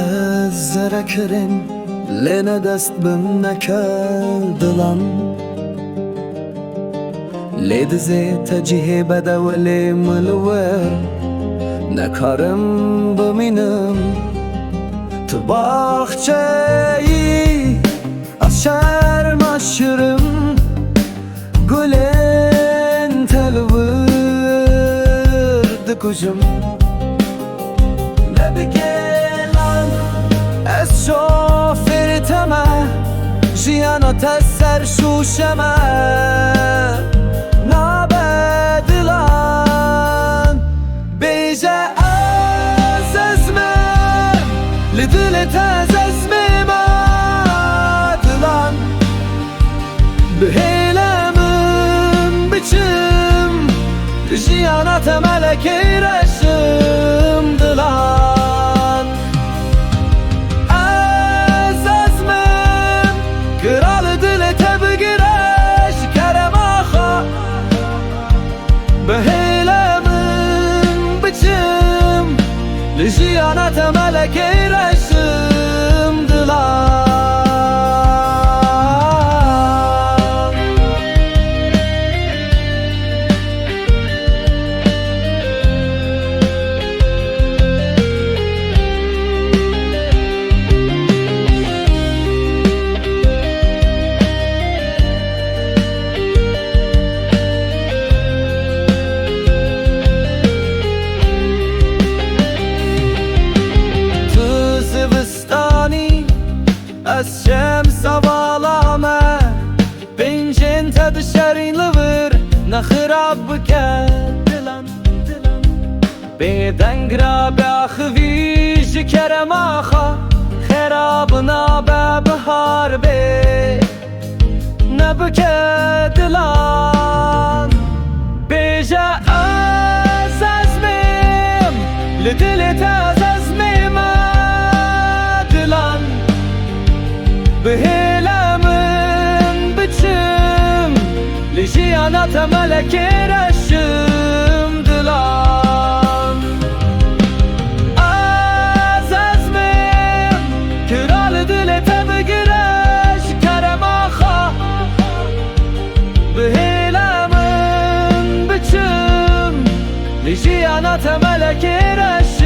از زرکرین لنا دست بم نکردلان لید زی تجیه بدولی ملور نکارم بمینم تو باخچه‌ای از شرم aşırım گلن تلورد کجم نبگلان از شوفرتمه جیانا تسر شوشمه نبدلان بیجه از ازمم لدلت از ازمم ادلان بهیلمم biçim Jiyanata meleke reşim dilan Az azmim Kral dili tebgireş kerem axa Beheylemim biçim Jiyanata meleke reşim dilan از شمس والامه بینجن تد شرین لور نخراب بکن دلم بیدنگ را بخویش کرم آخا خراب نابه بهار بی نبکه دلان بیجه از ازمیم لدلت از ازمیم دلان بهیلمم biçim Lijiyanata meleke reşim dilan Az azmim Kral dili tebgireş kerem axa Beheylemim biçim Lijiyanata meleke reşim